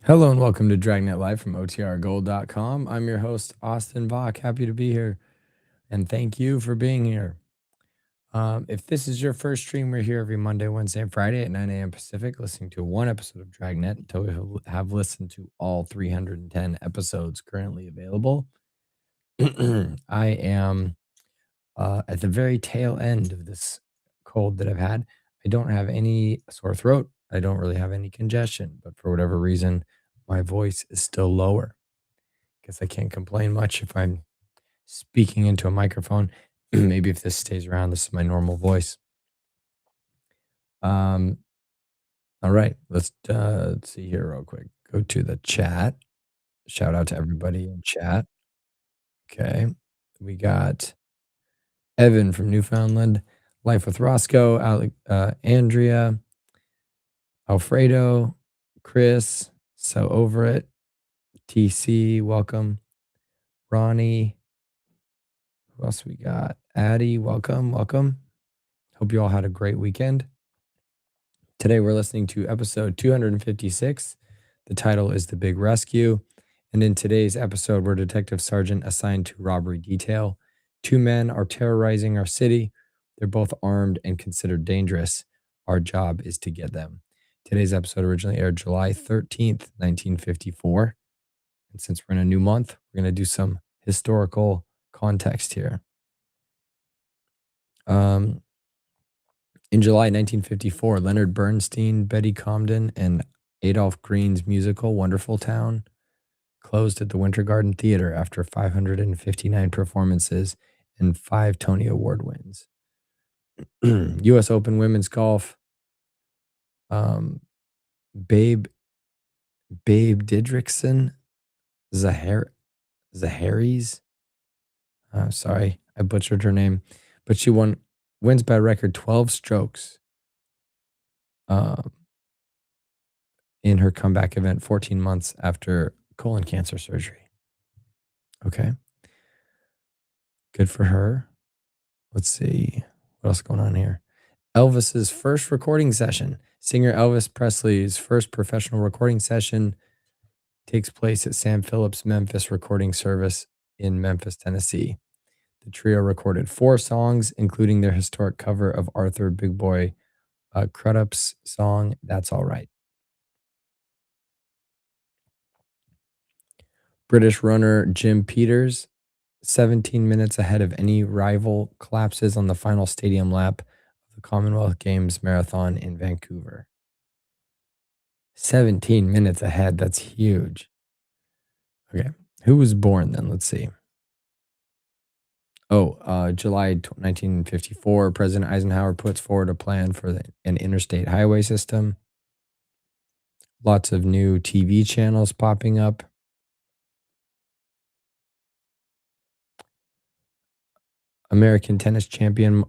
Hello and welcome to Dragnet Live from OTRGold.com. I'm your host, Austin Bach. Happy to be here. And thank you for being here. If this is your first stream, we're here every Monday, Wednesday, and Friday at 9 a.m. Pacific, listening to one episode of Dragnet until we have listened to all 310 episodes currently available. I am at the very tail end of this cold that I've had. I don't have any sore throat. I don't really have any congestion, but for whatever reason, my voice is still lower. Guess I can't complain much if I'm speaking into a microphone. Maybe if this stays around, this is my normal voice. All right, let's see here real quick. Go to the chat. Shout out to everybody in chat. Okay, we got Evan from Newfoundland, Life with Roscoe, Andrea, Alfredo, Chris, So Over It, TC, welcome. Ronnie, who else we got? Addie, welcome. Hope you all had a great weekend. Today we're listening to episode 256. The title is The Big Rescue. And in today's episode, we're Detective Sergeant assigned to robbery detail. Two men are terrorizing our city. They're both armed and considered dangerous. Our job is to get them. Today's episode originally aired July 13th, 1954. And since we're in a new month, we're going to do some historical context here. In July 1954, Leonard Bernstein, Betty Comden, and Adolph Green's musical Wonderful Town closed at the Winter Garden Theater after 559 performances and 5 Tony Award wins. U.S. Open Women's Golf. Babe Didrikson, Zaharis. Sorry, I butchered her name, but she wins by a record 12 strokes in her comeback event 14 months after colon cancer surgery. Okay. Good for her. Let's see. What else is going on here? Elvis's first recording session. Singer Elvis Presley's first professional recording session takes place at Sam Phillips Memphis Recording Service in Memphis, Tennessee. The trio recorded 4 songs, including their historic cover of Arthur Big Boy Crudup's song, That's All Right. British runner Jim Peters, 17 minutes ahead of any rival, collapses on the final stadium lap of the Commonwealth Games Marathon in Vancouver. 17 minutes ahead, that's huge. Okay, who was born then? Let's see. July 1954, President Eisenhower puts forward a plan for an interstate highway system. Lots of new TV channels popping up. American tennis champion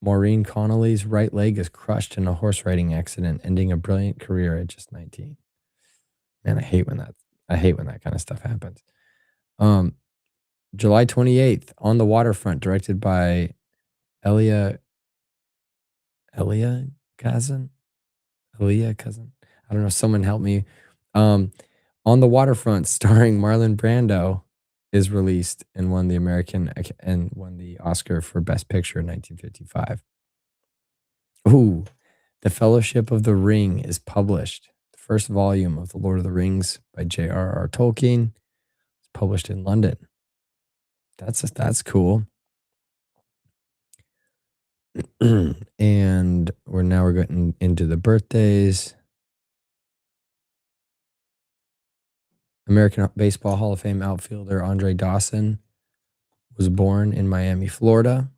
Maureen Connolly's right leg is crushed in a horse riding accident, ending a brilliant career at just 19. Man, I hate when that kind of stuff happens. July 28th, On the Waterfront, directed by Elia Cousin. I don't know. Someone help me. On the Waterfront, starring Marlon Brando, is released and won the Oscar for Best Picture in 1955. Ooh, The Fellowship of the Ring is published. The first volume of The Lord of the Rings by J.R.R. Tolkien. It's published in London. That's cool. And we're getting into the birthdays. American Baseball Hall of Fame outfielder Andre Dawson was born in Miami, Florida.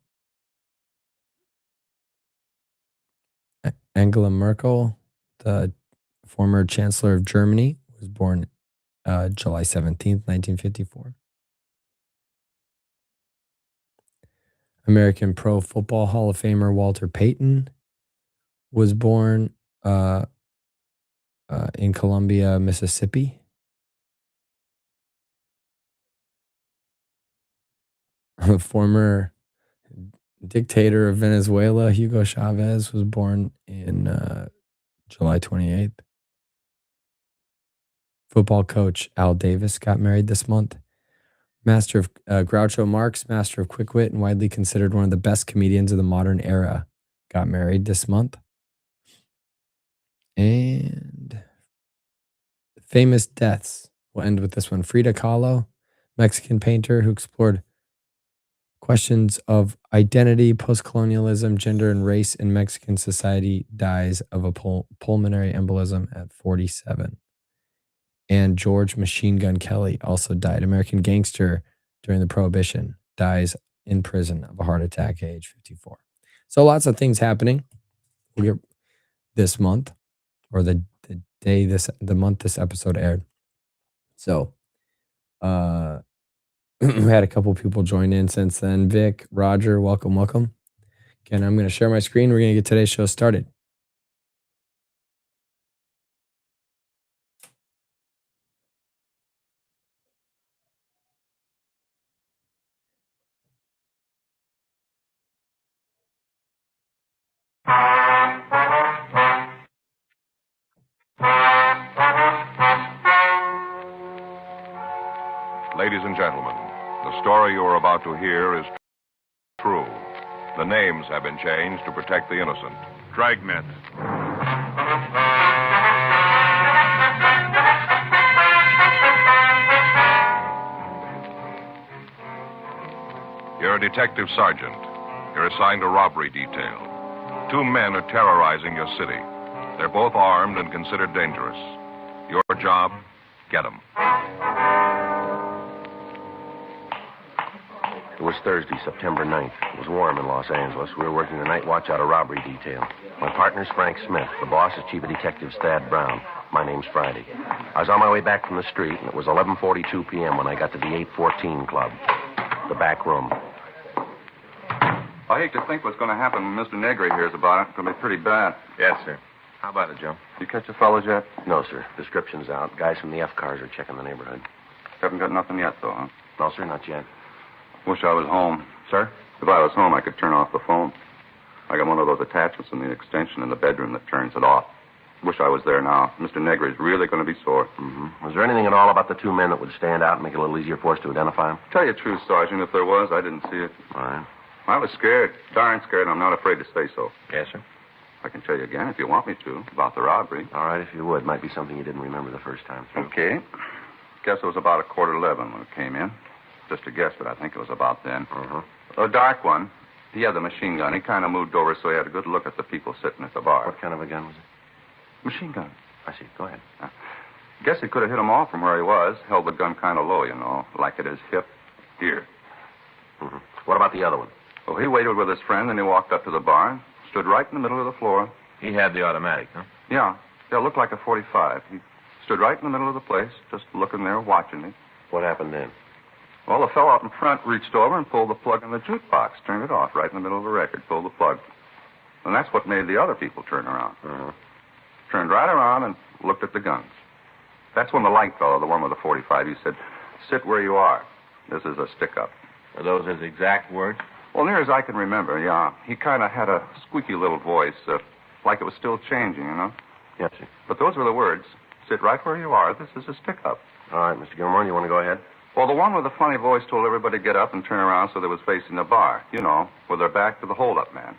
Angela Merkel, the former Chancellor of Germany, was born July 17th, 1954. American Pro Football Hall of Famer Walter Payton was born in Columbia, Mississippi. Former dictator of Venezuela, Hugo Chavez, was born in July 28th. Football coach Al Davis got married this month. Master of Groucho Marx, master of quick wit and widely considered one of the best comedians of the modern era, got married this month. And famous deaths. We'll end with this one. Frida Kahlo, Mexican painter who explored questions of identity, post-colonialism, gender, and race in Mexican society, dies of a pulmonary embolism at 47. And George Machine Gun Kelly also died. American gangster during the Prohibition, dies in prison of a heart attack, age 54. So lots of things happening. We'll get this month, or the month this episode aired. So, we had a couple people join in since then. Vic, Roger, welcome. Again, I'm going to share my screen. We're going to get today's show started. Ladies and gentlemen, the story you are about to hear is true. The names have been changed to protect the innocent. Dragnet. You're a detective sergeant. You're assigned a robbery detail. 2 men are terrorizing your city. They're both armed and considered dangerous. Your job, get them. It was Thursday, September 9th. It was warm in Los Angeles. We were working the night watch out of robbery detail. My partner's Frank Smith. The boss is Chief of Detectives Thad Brown. My name's Friday. I was on my way back from the street, and it was 11:42 p.m. when I got to the 814 Club, the back room. I hate to think what's going to happen when Mr. Negri hears about it. It's going to be pretty bad. Yes, sir. How about it, Joe? You catch the fellas yet? No, sir. Description's out. Guys from the F cars are checking the neighborhood. Haven't got nothing yet, though, huh? No, sir, not yet. Wish I was home. Sir? If I was home, I could turn off the phone. I got one of those attachments in the extension in the bedroom that turns it off. Wish I was there now. Mr. Negri's really going to be sore. Mm-hmm. Was there anything at all about the 2 men that would stand out and make it a little easier for us to identify them? Tell you the truth, Sergeant, if there was, I didn't see it. All right. I was scared. Darn scared, and I'm not afraid to say so. Yes, sir. I can tell you again, if you want me to, about the robbery. All right, if you would. Might be something you didn't remember the first time through. Okay. Guess it was about 11:15 when it came in. Just a guess, but I think it was about then. A dark one. He had the machine gun. He kind of moved over so he had a good look at the people sitting at the bar. What kind of a gun was it? Machine gun. I see. Go ahead. Guess he could have hit him off from where he was. Held the gun kind of low, you know, like at his hip here. Mm-hmm. What about the other one? Well, he waited with his friend, and he walked up to the bar and stood right in the middle of the floor. He had the automatic, huh? Yeah, it looked like a .45. He stood right in the middle of the place, just looking there, watching me. What happened then? Well, the fellow out in front reached over and pulled the plug in the jukebox, turned it off right in the middle of the record, pulled the plug. And that's what made the other people turn around. Turned right around and looked at the guns. That's when the light fellow, the one with the .45, he said, "Sit where you are. This is a stick-up." Are those his exact words? Well, near as I can remember, yeah. He kind of had a squeaky little voice, like it was still changing, you know? Yes, sir. But those were the words. Sit right where you are. This is a stick-up. All right, Mr. Gilmore, you want to go ahead? Well, the one with the funny voice told everybody to get up and turn around so they was facing the bar, you know, with their back to the hold-up man.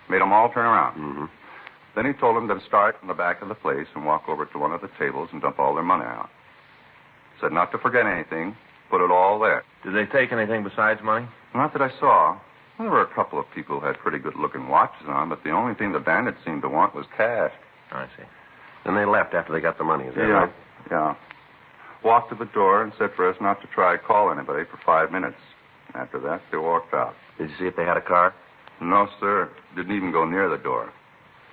Made them all turn around. Mm-hmm. Then he told them to start in the back of the place and walk over to one of the tables and dump all their money out. Said not to forget anything, put it all there. Did they take anything besides money? Not that I saw. Well, there were a couple of people who had pretty good-looking watches on, but the only thing the bandits seemed to want was cash. I see. Then they left after they got the money, is that right? Yeah. Walked to the door and said for us not to try to call anybody for 5 minutes. After that, they walked out. Did you see if they had a car? No, sir. Didn't even go near the door.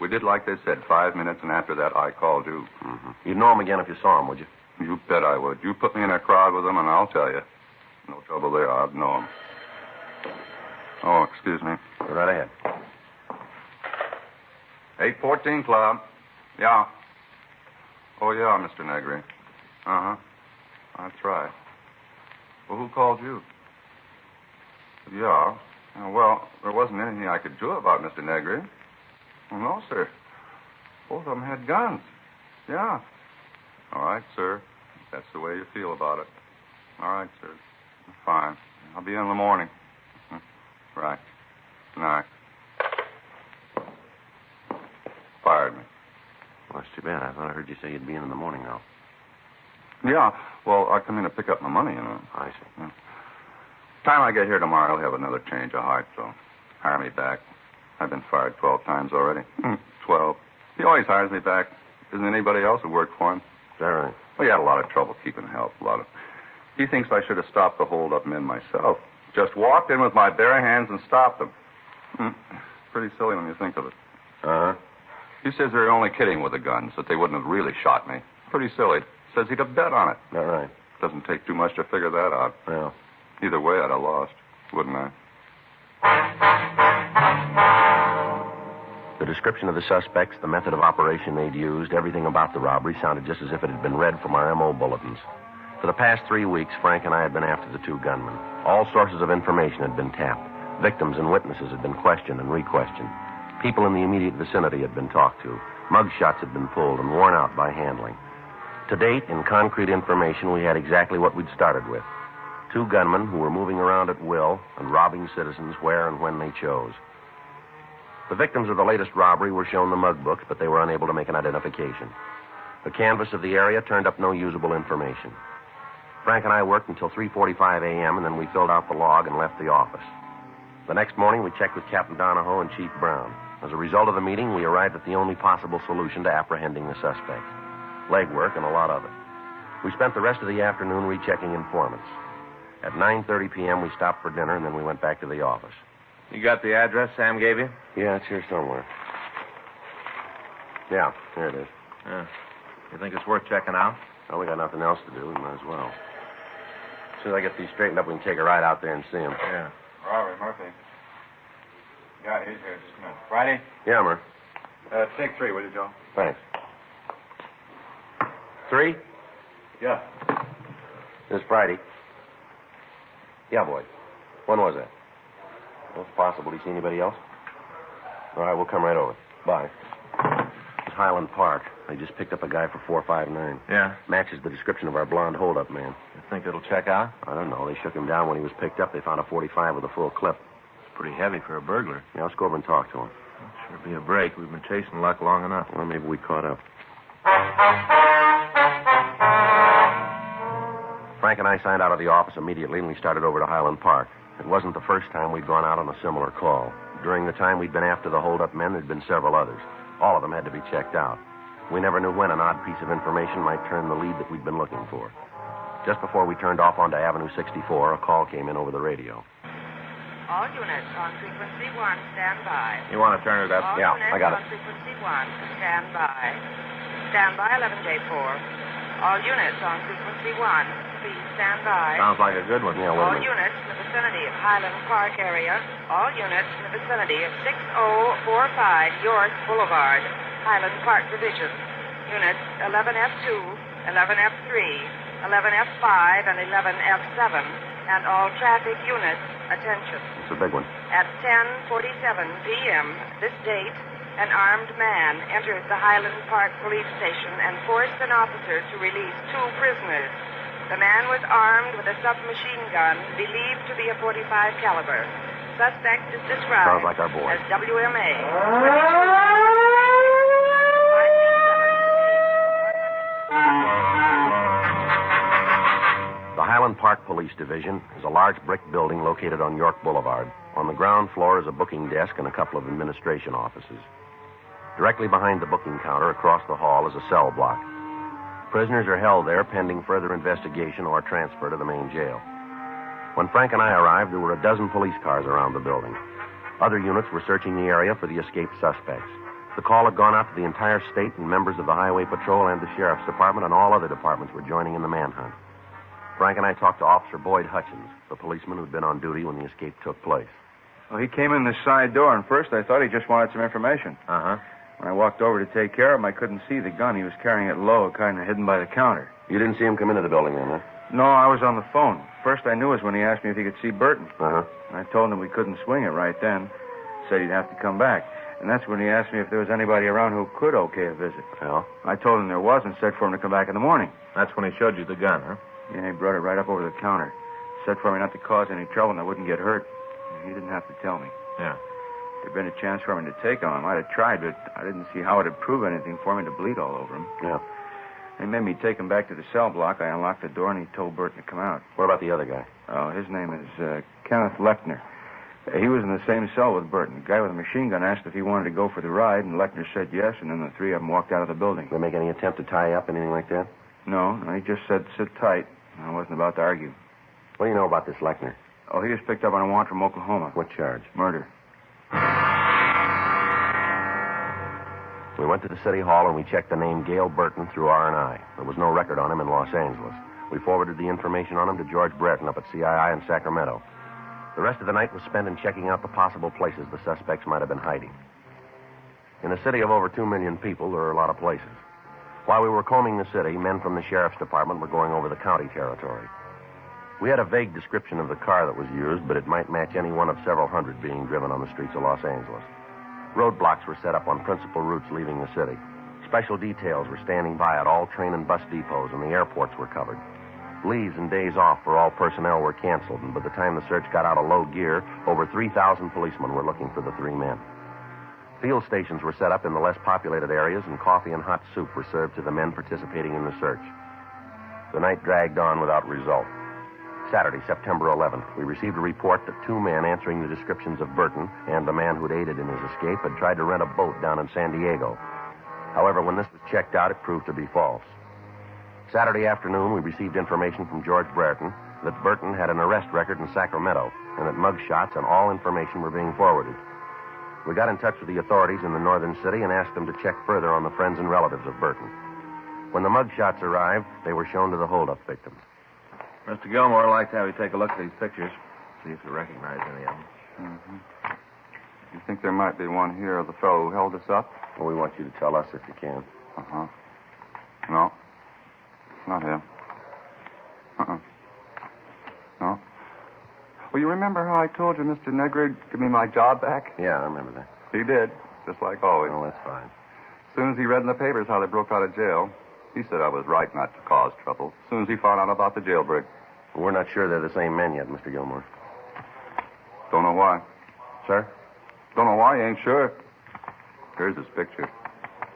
We did like they said, 5 minutes, and after that, I called you. Mm-hmm. You'd know them again if you saw them, would you? You bet I would. You put me in a crowd with them, and I'll tell you. No trouble there. I'd know them. Oh, excuse me. Go right ahead. 814 Club. Yeah. Oh, yeah, Mr. Negri. Uh-huh. That's right. Well, who called you? Yeah. Well, there wasn't anything I could do about Mr. Negri. Well, no, sir. Both of them had guns. Yeah. All right, sir. That's the way you feel about it. All right, sir. Fine. I'll be in the morning. Right. Good night. Fired me. Well, that's too bad. I thought I heard you say you'd be in the morning now. Yeah. Well, I come in to pick up my money, you know. I see. Yeah. Time I get here tomorrow, I'll have another change of heart, so hire me back. I've been fired 12 times already. 12. He always hires me back. Isn't anybody else who worked for him? Is that right? Well, he had a lot of trouble keeping help. He thinks I should have stopped the hold-up men myself. Just walked in with my bare hands and stopped them. Pretty silly when you think of it. Uh-huh. He says they're only kidding with the guns, that they wouldn't have really shot me. Pretty silly. Says he'd have bet on it. All right. Doesn't take too much to figure that out. Well. Either way, I'd have lost, wouldn't I? The description of the suspects, the method of operation they'd used, everything about the robbery sounded just as if it had been read from our M.O. bulletins. For the past 3 weeks, Frank and I had been after the two gunmen. All sources of information had been tapped. Victims and witnesses had been questioned and re-questioned. People in the immediate vicinity had been talked to. Mug shots had been pulled and worn out by handling. To date, in concrete information, we had exactly what we'd started with. Two gunmen who were moving around at will and robbing citizens where and when they chose. The victims of the latest robbery were shown the mug books, but they were unable to make an identification. The canvass of the area turned up no usable information. Frank and I worked until 3:45 a.m., and then we filled out the log and left the office. The next morning, we checked with Captain Donahoe and Chief Brown. As a result of the meeting, we arrived at the only possible solution to apprehending the suspects. Legwork and a lot of it. We spent the rest of the afternoon rechecking informants. At 9:30 p.m., we stopped for dinner, and then we went back to the office. You got the address Sam gave you? Yeah, it's here somewhere. Yeah, here it is. Yeah. You think it's worth checking out? Well, we got nothing else to do. We might as well. As soon as I get these straightened up, we can take a ride out there and see him. Yeah. Robert Murphy. Yeah, he's here. Just a minute. Friday? Yeah, Mer. Take 3, will you, Joe? Thanks. 3? Yeah. This Friday. Yeah, boy. When was that? Well, it's possible. Did you see anybody else? All right, we'll come right over. Bye. It's Highland Park. They just picked up a guy for 459. Yeah. Matches the description of our blonde hold-up man. You think it'll check out? I don't know. They shook him down when he was picked up. They found a 45 with a full clip. It's pretty heavy for a burglar. Yeah, let's go over and talk to him. Sure be a break. We've been chasing luck long enough. Well, maybe we caught up. Frank and I signed out of the office immediately, and we started over to Highland Park. It wasn't the first time we'd gone out on a similar call. During the time we'd been after the hold-up men, there'd been several others. All of them had to be checked out. We never knew when an odd piece of information might turn the lead that we'd been looking for. Just before we turned off onto Avenue 64, a call came in over the radio. All units on frequency 1, stand by. You want to turn it up? All Yeah, units I got on it. frequency 1, stand by. Stand by 11J4. All units on frequency 1, please stand by. Sounds like a good one. Yeah, wait a All minute. units in the vicinity of Highland Park area. All units in the vicinity of 6045 York Boulevard, Highland Park Division. Units 11F2, 11F3, 11F5, and 11F7. And all traffic units, attention. It's a big one. At 10:47 p.m. this date, an armed man entered the Highland Park police station and forced an officer to release 2 prisoners. The man was armed with a submachine gun believed to be a .45 caliber. Suspect is described Sounds like our boy. as WMA. 22. Highland Park Police Division is a large brick building located on York Boulevard. On the ground floor is a booking desk and a couple of administration offices. Directly behind the booking counter, across the hall, is a cell block. Prisoners are held there pending further investigation or transfer to the main jail. When Frank and I arrived, there were a dozen police cars around the building. Other units were searching the area for the escaped suspects. The call had gone out to the entire state, and members of the Highway Patrol and the Sheriff's Department and all other departments were joining in the manhunt. Frank and I talked to Officer Boyd Hutchins, the policeman who'd been on duty when the escape took place. Well, he came in the side door, and first I thought he just wanted some information. Uh-huh. When I walked over to take care of him, I couldn't see the gun. He was carrying it low, kind of hidden by the counter. You didn't see him come into the building then, huh? No, I was on the phone. First I knew was when he asked me if he could see Burton. Uh-huh. And I told him we couldn't swing it right then. Said he'd have to come back. And that's when he asked me if there was anybody around who could okay a visit. Well? I told him there was and said for him to come back in the morning. That's when he showed you the gun, huh? Yeah, he brought it right up over the counter. Said for me not to cause any trouble and I wouldn't get hurt. He didn't have to tell me. Yeah. If there'd been a chance for me to take him, I might have tried, but I didn't see how it'd prove anything for me to bleed all over him. Yeah. They made me take him back to the cell block. I unlocked the door, and he told Burton to come out. What about the other guy? Oh, his name is Kenneth Lechner. He was in the same cell with Burton. The guy with the machine gun asked if he wanted to go for the ride, and Lechner said yes, and then the three of them walked out of the building. Did they make any attempt to tie you up, anything like that? No, he just said sit tight. I wasn't about to argue. What do you know about this Lechner? Oh, he was picked up on a warrant from Oklahoma. What charge? Murder. We went to the city hall and we checked the name Gail Burton through R&I. There was no record on him in Los Angeles. We forwarded the information on him to George Brereton up at CII in Sacramento. The rest of the night was spent in checking out the possible places the suspects might have been hiding. In a city of over 2 million people, there are a lot of places. While we were combing the city, men from the Sheriff's Department were going over the county territory. We had a vague description of the car that was used, but it might match any one of several hundred being driven on the streets of Los Angeles. Roadblocks were set up on principal routes leaving the city. Special details were standing by at all train and bus depots, and the airports were covered. Leaves and days off for all personnel were canceled, and by the time the search got out of low gear, over 3,000 policemen were looking for the three men. Field stations were set up in the less populated areas, and coffee and hot soup were served to the men participating in the search. The night dragged on without result. Saturday, September 11th, we received a report that 2 men answering the descriptions of Burton and the man who'd aided in his escape had tried to rent a boat down in San Diego. However, when this was checked out, it proved to be false. Saturday afternoon, we received information from George Brereton that Burton had an arrest record in Sacramento and that mug shots and all information were being forwarded. We got in touch with the authorities in the northern city and asked them to check further on the friends and relatives of Burton. When the mug shots arrived, they were shown to the holdup victims. Mr. Gilmore, I'd like to have you take a look at these pictures, see if you recognize any of them. Mm-hmm. You think there might be one here of the fellow who held us up? Well, we want you to tell us if you can. Uh-huh. No. Not him. Uh-uh. No. Well, you remember how I told you Mr. Negri give me my job back? Yeah, I remember that. He did, just like always. Oh, that's fine. As soon as he read in the papers how they broke out of jail, he said I was right not to cause trouble. As soon as he found out about the jailbreak. Well, we're not sure they're the same men yet, Mr. Gilmore. Don't know why. Sir? Don't know why, you ain't sure. Here's his picture.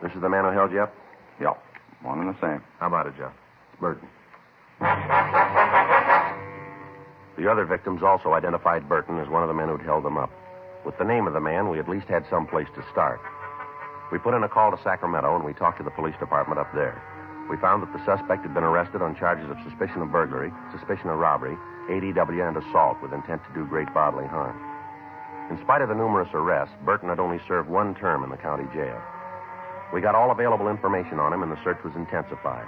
This is the man who held you up? Yep, one and the same. How about it, Joe? It's Burton. The other victims also identified Burton as one of the men who'd held them up. With the name of the man, we at least had some place to start. We put in a call to Sacramento, and we talked to the police department up there. We found that the suspect had been arrested on charges of suspicion of burglary, suspicion of robbery, ADW, and assault with intent to do great bodily harm. In spite of the numerous arrests, Burton had only served 1 term in the county jail. We got all available information on him, and the search was intensified.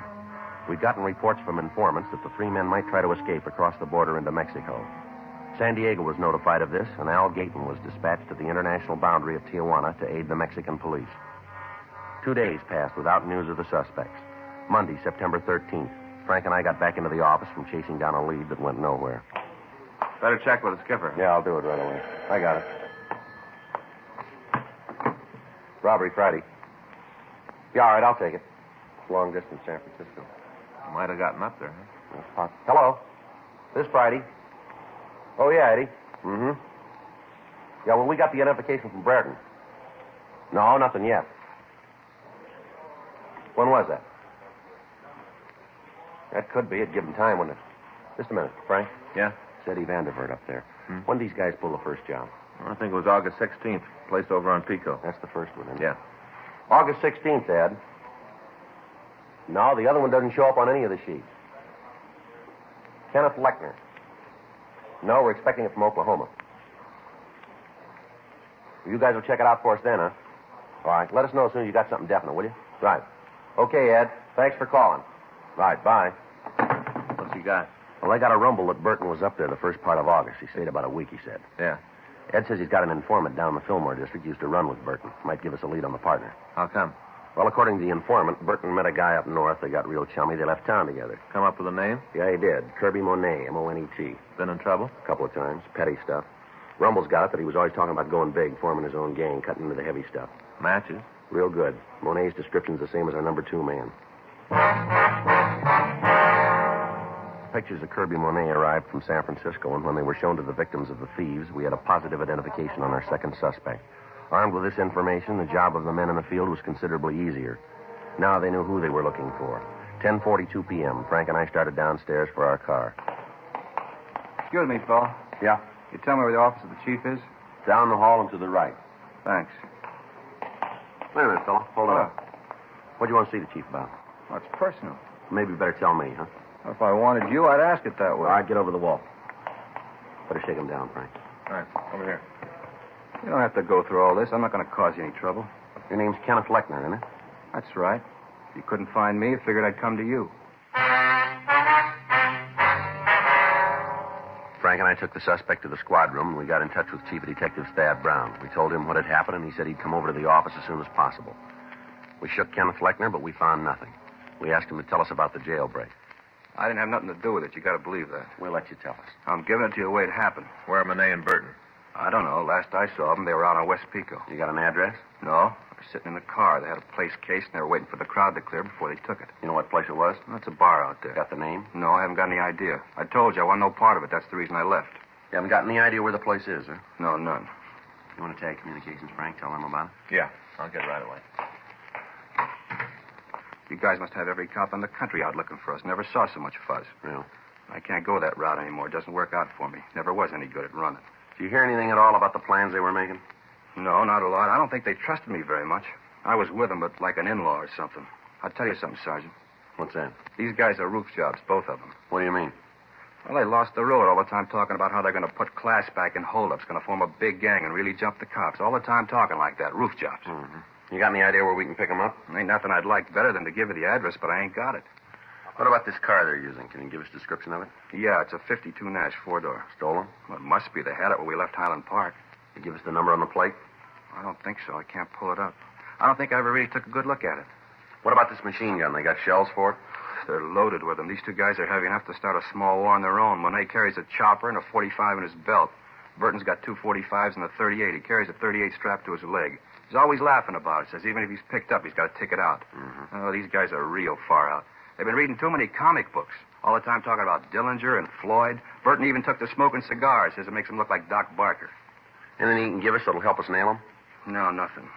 We'd gotten reports from informants that the 3 men might try to escape across the border into Mexico. San Diego was notified of this, and Al Gayton was dispatched to the international boundary of Tijuana to aid the Mexican police. 2 days passed without news of the suspects. Monday, September 13th, Frank and I got back into the office from chasing down a lead that went nowhere. Better check with the skipper. Yeah, I'll do it right away. I got it. Robbery Friday. Yeah, all right, I'll take it. Long distance, San Francisco. You might have gotten up there, huh? Hello. This Friday. Oh, yeah, Eddie. Mm-hmm. Yeah, well, we got the identification from Brereton. No, nothing yet. When was that? That could be. It'd give him time, wouldn't it? Just a minute. Frank? Yeah? It's Eddie Vandervert up there. When did these guys pull the first job? I think it was August 16th. Place over on Pico. That's the first one, isn't it? Yeah. August 16th, Ed. No, the other one doesn't show up on any of the sheets. Kenneth Lechner. No, we're expecting it from Oklahoma. You guys will check it out for us then, huh? All right. Let us know as soon as you got something definite, will you? Right. Okay, Ed. Thanks for calling. Right. Bye. What's he got? Well, I got a rumble that Burton was up there the first part of August. He stayed about a week, he said. Yeah. Ed says he's got an informant down in the Fillmore district used to run with Burton. Might give us a lead on the partner. How come? Well, according to the informant, Burton met a guy up north. They got real chummy. They left town together. Come up with a name? Yeah, he did. Kirby Monet, M-O-N-E-T. Been in trouble? A couple of times. Petty stuff. Rumble's got it that he was always talking about going big, forming his own gang, cutting into the heavy stuff. Matches? Real good. Monet's description's the same as our number 2 man. Pictures of Kirby Monet arrived from San Francisco, and when they were shown to the victims of the thieves, we had a positive identification on our second suspect. Armed with this information, the job of the men in the field was considerably easier. Now they knew who they were looking for. 10:42 p.m., Frank and I started downstairs for our car. Excuse me, fella. Yeah? You tell me where the office of the chief is? Down the hall and to the right. Thanks. Wait a minute, fella. Hold on. What do you want to see the chief about? Well, it's personal. Maybe you better tell me, huh? If I wanted you, I'd ask it that way. All right, get over the wall. Better shake him down, Frank. All right. Over here. You don't have to go through all this. I'm not going to cause you any trouble. Your name's Kenneth Lechner, isn't it? That's right. If you couldn't find me, I figured I'd come to you. Frank and I took the suspect to the squad room, and we got in touch with Chief Detective Thad Brown. We told him what had happened, and he said he'd come over to the office as soon as possible. We shook Kenneth Lechner, but we found nothing. We asked him to tell us about the jailbreak. I didn't have nothing to do with it. You got to believe that. We'll let you tell us. I'm giving it to you the way it happened. Where are Monet and Burton? I don't know. Last I saw them, they were out on West Pico. You got an address? No. They were sitting in the car. They had a place cased, and they were waiting for the crowd to clear before they took it. You know what place it was? That's a bar out there. Got the name? No, I haven't got any idea. I told you I want no part of it. That's the reason I left. You haven't got any idea where the place is, huh? No, none. You want to tag communications, Frank? Tell them about it? Yeah. I'll get right away. You guys must have every cop in the country out looking for us. Never saw so much fuzz. Yeah. I can't go that route anymore. It doesn't work out for me. Never was any good at running. Did you hear anything at all about the plans they were making? No, not a lot. I don't think they trusted me very much. I was with them, but like an in-law or something. I'll tell you something, Sergeant. What's that? These guys are roof jobs, both of them. What do you mean? Well, they lost the road all the time talking about how they're going to put class back in holdups, going to form a big gang and really jump the cops. All the time talking like that. Roof jobs. Mm-hmm. You got any idea where we can pick them up? Ain't nothing I'd like better than to give you the address, but I ain't got it. What about this car they're using? Can you give us a description of it? Yeah, it's a 52 Nash, 4-door. Stolen? Well, it must be. They had it when we left Highland Park. You give us the number on the plate? I don't think so. I can't pull it up. I don't think I ever really took a good look at it. What about this machine gun? They got shells for it? They're loaded with them. These two guys are heavy enough to start a small war on their own. Monet carries a chopper and a 45 in his belt. Burton's got 2 45s and a 38. He carries a 38 strapped to his leg. He's always laughing about it. Says even if he's picked up, he's got to take it out. Mm-hmm. Oh, these guys are real far out. They've been reading too many comic books. All the time talking about Dillinger and Floyd. Burton even took to smoking cigars. Says it makes him look like Doc Barker. Anything you can give us that'll help us nail them? No, nothing.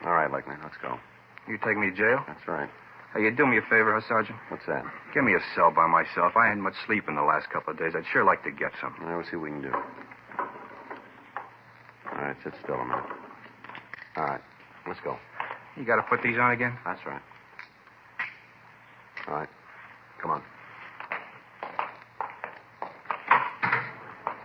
All right, Lechner, let's go. You take me to jail? That's right. Hey, you do me a favor, huh, Sergeant? What's that? Give me a cell by myself. I hadn't much sleep in the last couple of days. I'd sure like to get some. We'll see what we can do. All right, sit still a minute. All right, let's go. You got to put these on again? That's right. All right, come on.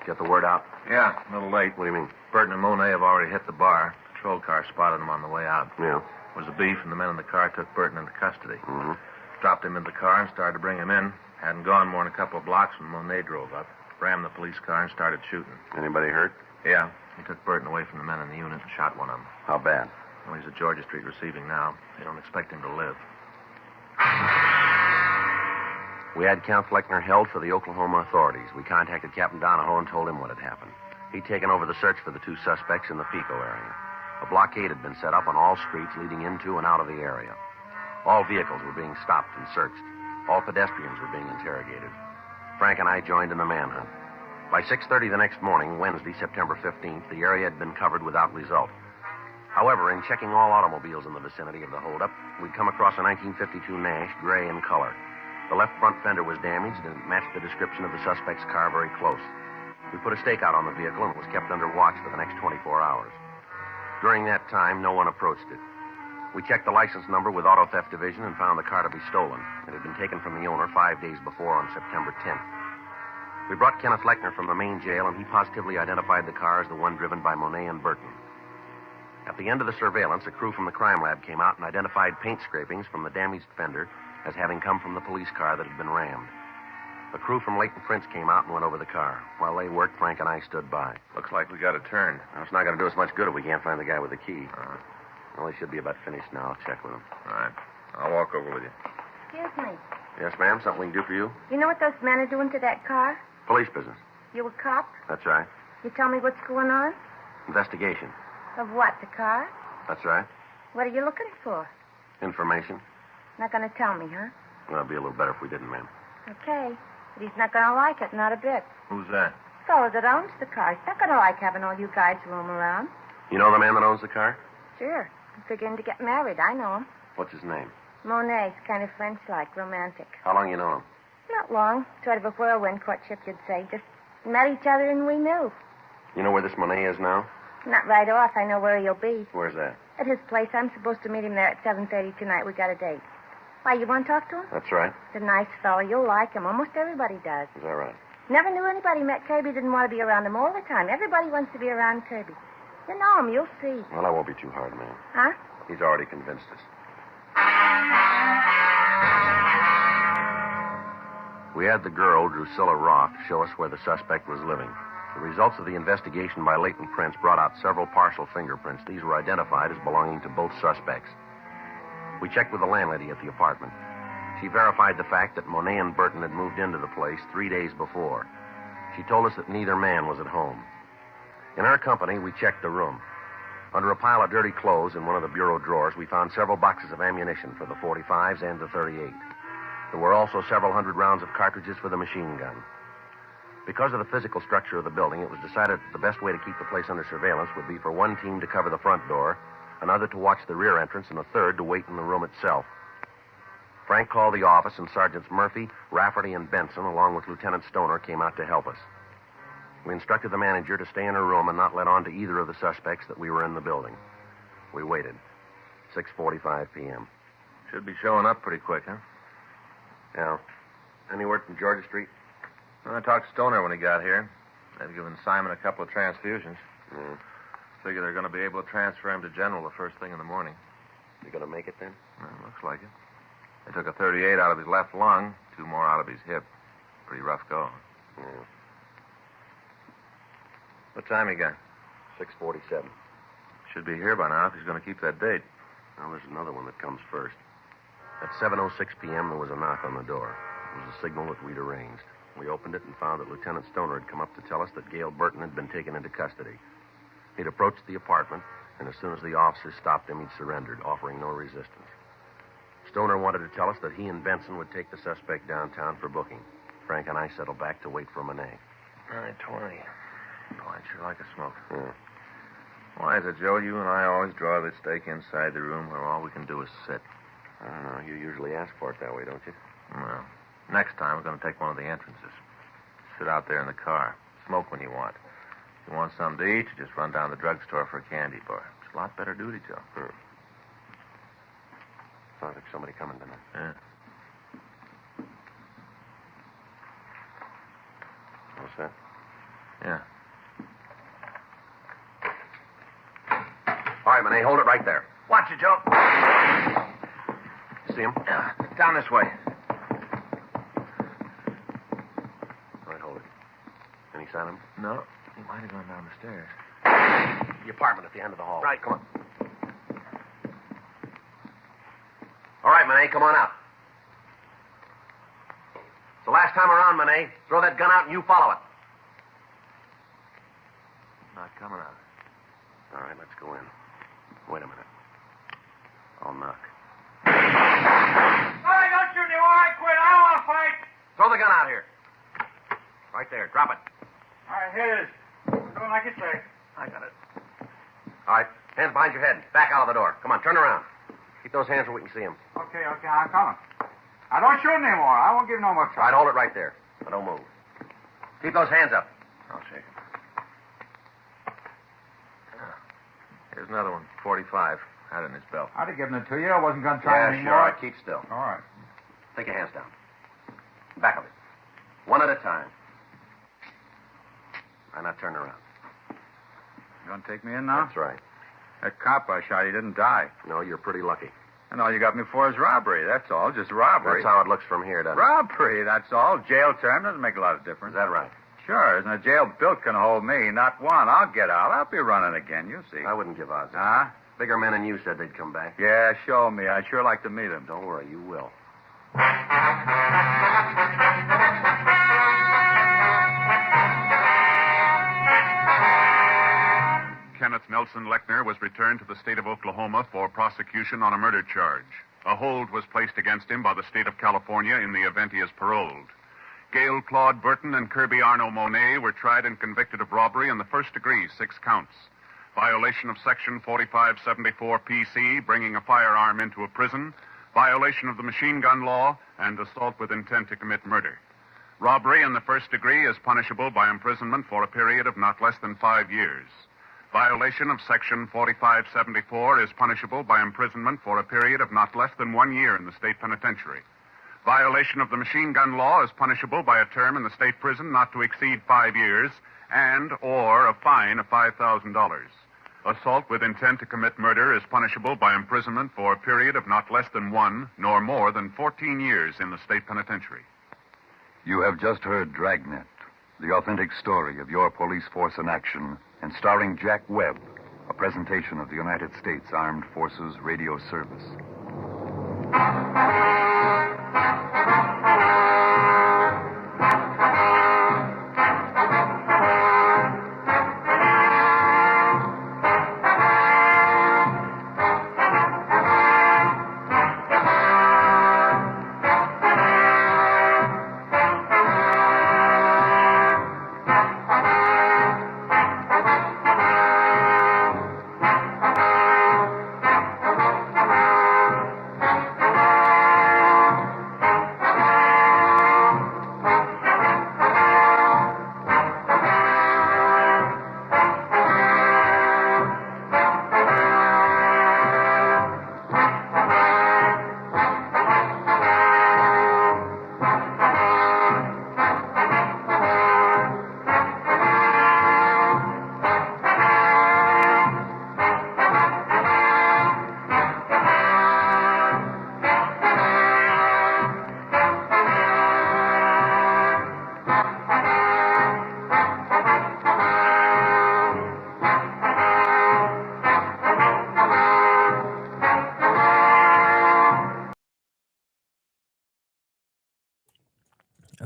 Get the word out? Yeah, a little late. What do you mean? Burton and Monet have already hit the bar. Patrol car spotted them on the way out. Yeah. It was a beef, and the men in the car took Burton into custody. Mm-hmm. Dropped him in the car and started to bring him in. Hadn't gone more than a couple of blocks when Monet drove up, rammed the police car, and started shooting. Anybody hurt? Yeah. He took Burton away from the men in the unit and shot one of them. How bad? Well, he's at Georgia Street receiving now. They don't expect him to live. We had Count Lechner held for the Oklahoma authorities. We contacted Captain Donahoe and told him what had happened. He'd taken over the search for the 2 suspects in the Pico area. A blockade had been set up on all streets leading into and out of the area. All vehicles were being stopped and searched. All pedestrians were being interrogated. Frank and I joined in the manhunt. By 6:30 the next morning, Wednesday, September 15th, the area had been covered without result. However, in checking all automobiles in the vicinity of the holdup, we'd come across a 1952 Nash, gray in color. The left front fender was damaged and it matched the description of the suspect's car very close. We put a stakeout on the vehicle and it was kept under watch for the next 24 hours. During that time, no one approached it. We checked the license number with Auto Theft Division and found the car to be stolen. It had been taken from the owner 5 days before on September 10th. We brought Kenneth Lechner from the main jail, and he positively identified the car as the one driven by Monet and Burton. At the end of the surveillance, a crew from the crime lab came out and identified paint scrapings from the damaged fender as having come from the police car that had been rammed. A crew from Leighton Prince came out and went over the car. While they worked, Frank and I stood by. Looks like we got it turned. Now, it's not going to do us much good if we can't find the guy with the key. Well, he should be about finished now. I'll check with him. All right. I'll walk over with you. Excuse me. Yes, ma'am? Something we can do for you? You know what those men are doing to that car? Police business. You a cop? That's right. You tell me what's going on? Investigation. Of what, the car? That's right. What are you looking for? Information. Not going to tell me, huh? Well, it'd be a little better if we didn't, ma'am. Okay. But he's not going to like it, not a bit. Who's that? The fellow that owns the car. He's not going to like having all you guys roam around. You know the man that owns the car? Sure. I'm figuring to get married. I know him. What's his name? Monet's kind of French-like, romantic. How long you know him? Not long. Sort of a whirlwind courtship, you'd say. Just met each other and we knew. You know where this Monet is now? Not right off. I know where he'll be. Where's that? At his place. I'm supposed to meet him there at 7:30 tonight. We got a date. Why, you want to talk to him? That's right. He's a nice fellow. You'll like him. Almost everybody does. Is that right? Never knew anybody met Kirby didn't want to be around him all the time. Everybody wants to be around Kirby. You know him. You'll see. Well, I won't be too hard, ma'am. Huh? He's already convinced us. We had the girl, Drusilla Roth, show us where the suspect was living. The results of the investigation by Leighton Prince brought out several partial fingerprints. These were identified as belonging to both suspects. We checked with the landlady at the apartment. She verified the fact that Monet and Burton had moved into the place 3 days before. She told us that neither man was at home. In our company, we checked the room. Under a pile of dirty clothes in one of the bureau drawers, we found several boxes of ammunition for the .45s and the .38. There were also several hundred rounds of cartridges for the machine gun. Because of the physical structure of the building, it was decided that the best way to keep the place under surveillance would be for one team to cover the front door, another to watch the rear entrance, and a third to wait in the room itself. Frank called the office, and Sergeants Murphy, Rafferty, and Benson, along with Lieutenant Stoner, came out to help us. We instructed the manager to stay in her room and not let on to either of the suspects that we were in the building. We waited. 6:45 p.m. Should be showing up pretty quick, huh? Yeah. Any word from Georgia Street? Well, I talked to Stoner when he got here. They've given Simon a couple of transfusions. Yeah. Figure they're going to be able to transfer him to General the first thing in the morning. You gonna make it then? Well, looks like it. They took a .38 out of his left lung, 2 more out of his hip. Pretty rough go. Yeah. What time he got? 6:47. Should be here by now if he's going to keep that date. Now, there's another one that comes first. At 7:06 p.m., there was a knock on the door. It was a signal that we'd arranged. We opened it and found that Lieutenant Stoner had come up to tell us that Gail Burton had been taken into custody. He'd approached the apartment, and as soon as the officers stopped him, he'd surrendered, offering no resistance. Stoner wanted to tell us that he and Benson would take the suspect downtown for booking. Frank and I settled back to wait for Monet. 9:20. Oh, I'd sure like a smoke. Yeah. Why is it, Joe, you and I always draw the stake inside the room where all we can do is sit? I don't know. You usually ask for it that way, don't you? Well, next time we're going to take one of the entrances. Sit out there in the car. Smoke when you want. If you want something to eat, you just run down to the drugstore for a candy bar. It's a lot better duty, Joe. Sounds like somebody coming tonight. Yeah. What's that? Yeah. All right, Monet, hold it right there. Watch it, Joe. See him? Yeah, down this way. All right, hold it. Any sign of him? No, he might have gone down the stairs. The apartment at the end of the hall. Right. Come on. All right, Monet, come on out. It's the last time around, Monet. Throw that gun out and you follow it. Not coming out. All right, let's go in. Wait a minute. I'll knock. Hey, don't shoot me while I quit. I don't want to fight. Throw the gun out here. Right there. Drop it. All right, here it is. Doing like you say. I got it. All right. Hands behind your head. Back out of the door. Come on, turn around. Keep those hands where we can see them. Okay, I'm coming. I don't shoot anymore. I won't give no more All right, trouble. hold it right there. Now, don't move. Keep those hands up. I'll shake him. Here's another one, 45. Had it in his belt. I'd have given it to you. I wasn't going to try Yeah, anymore. sure. All right, keep still. All right. Take your hands down. Back of it. One at a time. All right, now turn around. You going to take me in now? That's right. That cop I shot, he didn't die. No, you're pretty lucky. And all you got me for is robbery. That's all. Just robbery. That's how it looks from here, doesn't it? Robbery, that's all. Jail term doesn't make a lot of difference. Is that right? Sure. Isn't a jail built can hold me? Not one. I'll get out. I'll be running again. You'll see. I wouldn't give odds. Huh? Bigger men than you said they'd come back. Yeah, show me. I'd sure like to meet him. Don't worry, you will. Kenneth Nelson Lechner was returned to the state of Oklahoma for prosecution on a murder charge. A hold was placed against him by the state of California in the event he is paroled. Gail Claude Burton and Kirby Arno Monet were tried and convicted of robbery in the first degree, 6 counts. Violation of Section 4574 PC, bringing a firearm into a prison, violation of the machine gun law, and assault with intent to commit murder. Robbery in the first degree is punishable by imprisonment for a period of not less than 5 years. Violation of Section 4574 is punishable by imprisonment for a period of not less than 1 year in the state penitentiary. Violation of the machine gun law is punishable by a term in the state prison not to exceed 5 years and or a fine of $5,000. Assault with intent to commit murder is punishable by imprisonment for a period of not less than 1 nor more than 14 years in the state penitentiary. You have just heard Dragnet, the authentic story of your police force in action, and starring Jack Webb, a presentation of the United States Armed Forces Radio Service.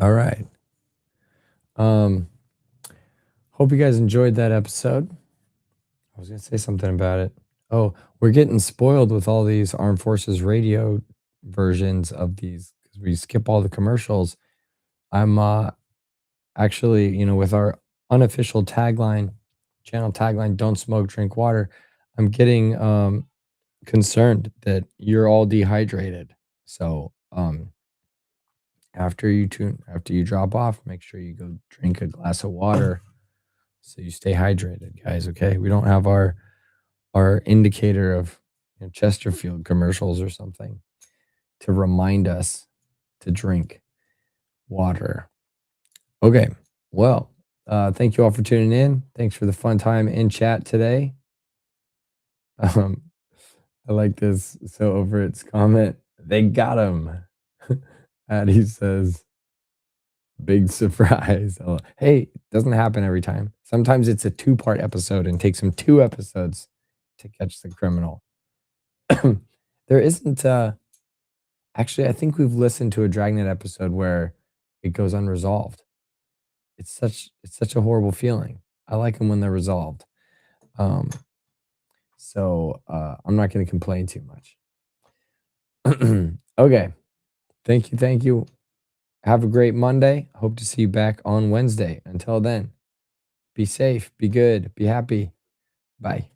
All right. Hope you guys enjoyed that episode. I was going to say something about it. Oh, we're getting spoiled with all these Armed Forces radio versions of these because we skip all the commercials. I'm actually, with our unofficial tagline, channel tagline, don't smoke, drink water. I'm getting concerned that you're all dehydrated. So, after you drop off, make sure you go drink a glass of water so you stay hydrated, guys. Okay, we don't have our indicator of Chesterfield commercials or something to remind us to drink water. Okay, well, thank you all for tuning in. Thanks for the fun time in chat today. I like this. So over its comment, they got him. Addie says, big surprise. Hey, it doesn't happen every time. Sometimes it's a 2-part episode and takes them 2 episodes to catch the criminal. There isn't, actually, I think we've listened to a Dragnet episode where it goes unresolved. It's such a horrible feeling. I like them when they're resolved. So I'm not going to complain too much. Okay. Thank you. Have a great Monday. Hope to see you back on Wednesday. Until then, be safe, be good, be happy. Bye.